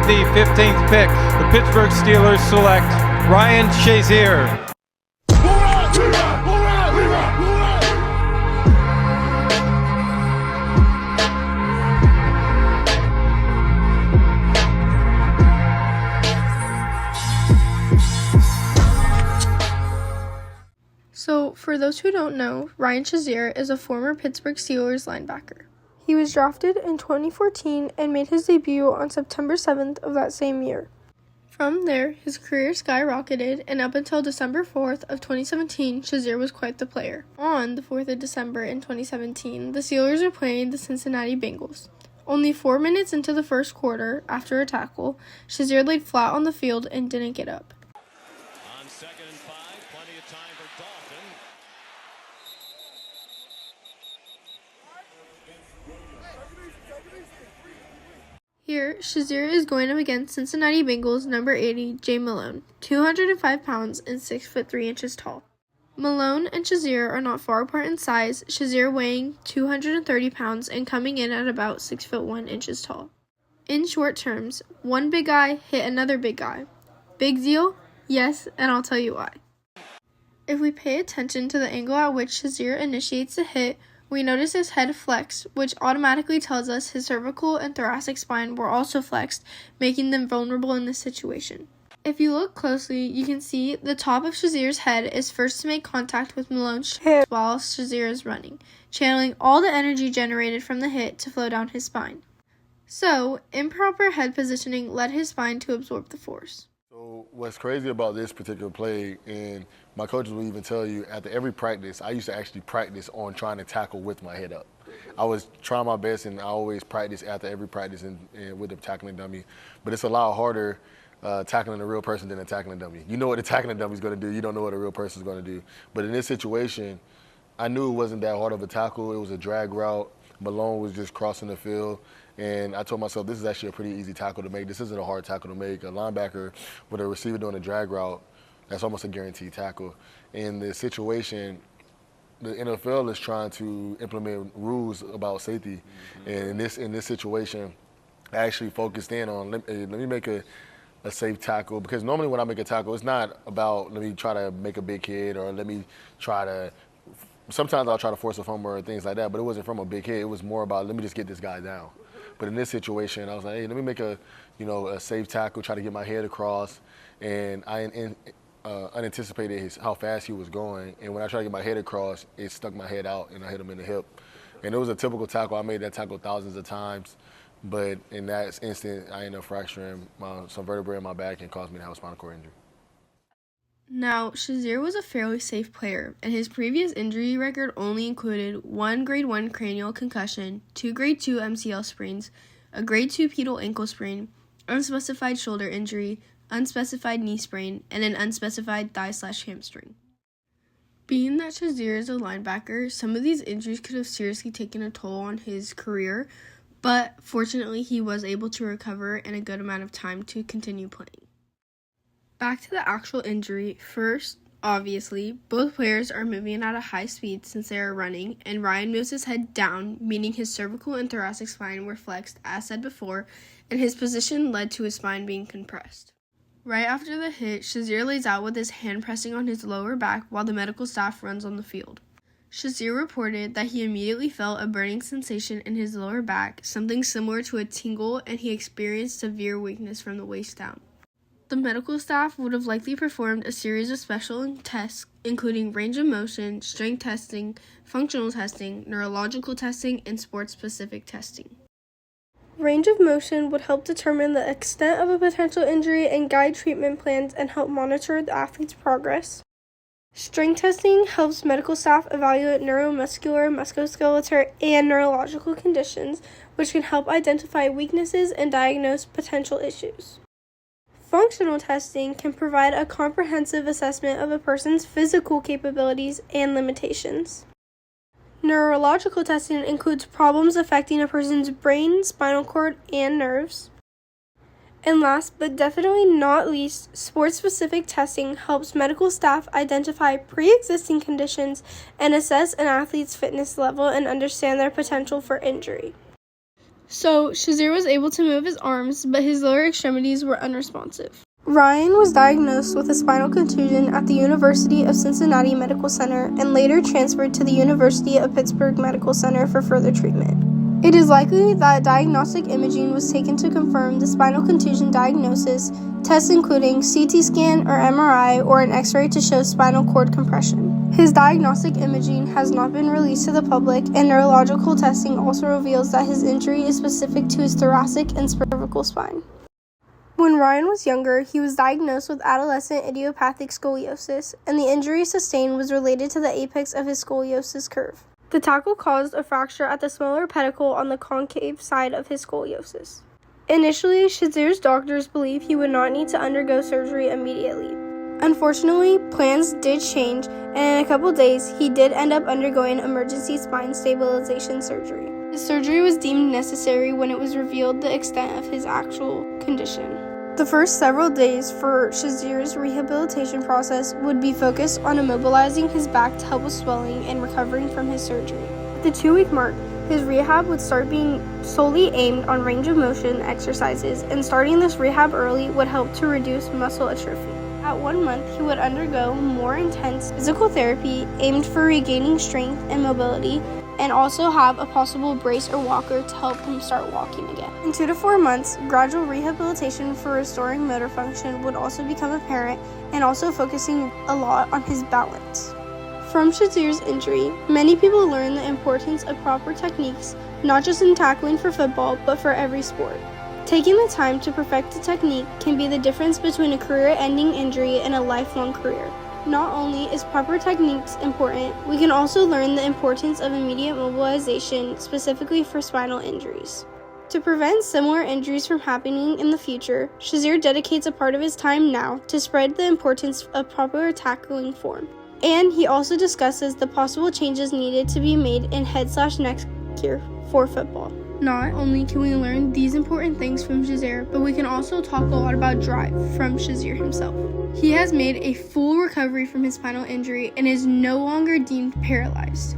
With the 15th pick, the Pittsburgh Steelers select Ryan Shazier. So, for those who don't know, Ryan Shazier is a former Pittsburgh Steelers linebacker. He was drafted in 2014 and made his debut on September 7th of that same year. From there, his career skyrocketed, and up until December 4th of 2017, Shazier was quite the player. On the 4th of December in 2017, the Steelers were playing the Cincinnati Bengals. Only 4 minutes into the first quarter, after a tackle, Shazier laid flat on the field and didn't get up. On 2nd and 5, plenty of time for Dalton. Here, Shazier is going up against Cincinnati Bengals number 80, Jay Malone, 205 pounds and 6'3" tall. Malone and Shazier are not far apart in size, Shazier weighing 230 pounds and coming in at about 6'1" tall. In short terms, one big guy hit another big guy. Big deal? Yes, and I'll tell you why. If we pay attention to the angle at which Shazier initiates the hit, we notice his head flexed, which automatically tells us his cervical and thoracic spine were also flexed, making them vulnerable in this situation. If you look closely, you can see the top of Shazier's head is first to make contact with Malone's hip while Shazier is running, channeling all the energy generated from the hit to flow down his spine. So, improper head positioning led his spine to absorb the force. So what's crazy about this particular play, and my coaches will even tell you, after every practice, I used to actually practice on trying to tackle with my head up. I was trying my best, and I always practice after every practice and with the tackling dummy. But it's a lot harder tackling a real person than a tackling dummy. You know what the tackling dummy is going to do. You don't know what a real person is going to do. But in this situation, I knew it wasn't that hard of a tackle. It was a drag route. Malone was just crossing the field. And I told myself, this is actually a pretty easy tackle to make. This isn't a hard tackle to make. A linebacker with a receiver doing a drag route, that's almost a guaranteed tackle. In the situation, the NFL is trying to implement rules about safety. And in this situation, I actually focused in on, let me make a safe tackle. Because normally when I make a tackle, it's not about, let me try to make a big hit or let me try to, sometimes I'll try to force a fumble or things like that, but it wasn't from a big hit. It was more about, let me just get this guy down. But in this situation, I was like, hey, let me make a safe tackle, try to get my head across. And I unanticipated how fast he was going. And when I tried to get my head across, it stuck my head out and I hit him in the hip. And it was a typical tackle. I made that tackle thousands of times. But in that instant, I ended up fracturing some vertebrae in my back and caused me to have a spinal cord injury. Now, Shazier was a fairly safe player, and his previous injury record only included 1 Grade 1 cranial concussion, 2 Grade 2 MCL sprains, a Grade 2 pedal ankle sprain, unspecified shoulder injury, unspecified knee sprain, and an unspecified thigh/hamstring. Being that Shazier is a linebacker, some of these injuries could have seriously taken a toll on his career, but fortunately he was able to recover in a good amount of time to continue playing. Back to the actual injury. First, obviously, both players are moving at a high speed since they are running, and Ryan moves his head down, meaning his cervical and thoracic spine were flexed, as said before, and his position led to his spine being compressed. Right after the hit, Shazier lays out with his hand pressing on his lower back while the medical staff runs on the field. Shazier reported that he immediately felt a burning sensation in his lower back, something similar to a tingle, and he experienced severe weakness from the waist down. The medical staff would have likely performed a series of special tests, including range of motion, strength testing, functional testing, neurological testing, and sports-specific testing. Range of motion would help determine the extent of a potential injury and guide treatment plans and help monitor the athlete's progress. Strength testing helps medical staff evaluate neuromuscular, musculoskeletal, and neurological conditions, which can help identify weaknesses and diagnose potential issues. Functional testing can provide a comprehensive assessment of a person's physical capabilities and limitations. Neurological testing includes problems affecting a person's brain, spinal cord, and nerves. And last but definitely not least, sports-specific testing helps medical staff identify pre-existing conditions and assess an athlete's fitness level and understand their potential for injury. So, Shazier was able to move his arms, but his lower extremities were unresponsive. Ryan was diagnosed with a spinal contusion at the University of Cincinnati Medical Center and later transferred to the University of Pittsburgh Medical Center for further treatment. It is likely that diagnostic imaging was taken to confirm the spinal contusion diagnosis, tests including CT scan or MRI or an X-ray to show spinal cord compression. His diagnostic imaging has not been released to the public, and neurological testing also reveals that his injury is specific to his thoracic and cervical spine. When Ryan was younger, he was diagnosed with adolescent idiopathic scoliosis, and the injury sustained was related to the apex of his scoliosis curve. The tackle caused a fracture at the smaller pedicle on the concave side of his scoliosis. Initially, Shazier's doctors believed he would not need to undergo surgery immediately. Unfortunately, plans did change, and in a couple days, he did end up undergoing emergency spine stabilization surgery. The surgery was deemed necessary when it was revealed the extent of his actual condition. The first several days for Shazier's rehabilitation process would be focused on immobilizing his back to help with swelling and recovering from his surgery. At the 2-week mark, his rehab would start being solely aimed on range of motion exercises, and starting this rehab early would help to reduce muscle atrophy. At 1 month, he would undergo more intense physical therapy aimed for regaining strength and mobility, and also have a possible brace or walker to help him start walking again. In 2 to 4 months, gradual rehabilitation for restoring motor function would also become apparent, and also focusing a lot on his balance. From Shazier's injury, many people learned the importance of proper techniques, not just in tackling for football, but for every sport. Taking the time to perfect a technique can be the difference between a career-ending injury and a lifelong career. Not only is proper techniques important, we can also learn the importance of immediate mobilization, specifically for spinal injuries. To prevent similar injuries from happening in the future, Shazier dedicates a part of his time now to spread the importance of proper tackling form. And he also discusses the possible changes needed to be made in head/neck gear for football. Not only can we learn these important things from Shazier, but we can also talk a lot about drive from Shazier himself. He has made a full recovery from his spinal injury and is no longer deemed paralyzed.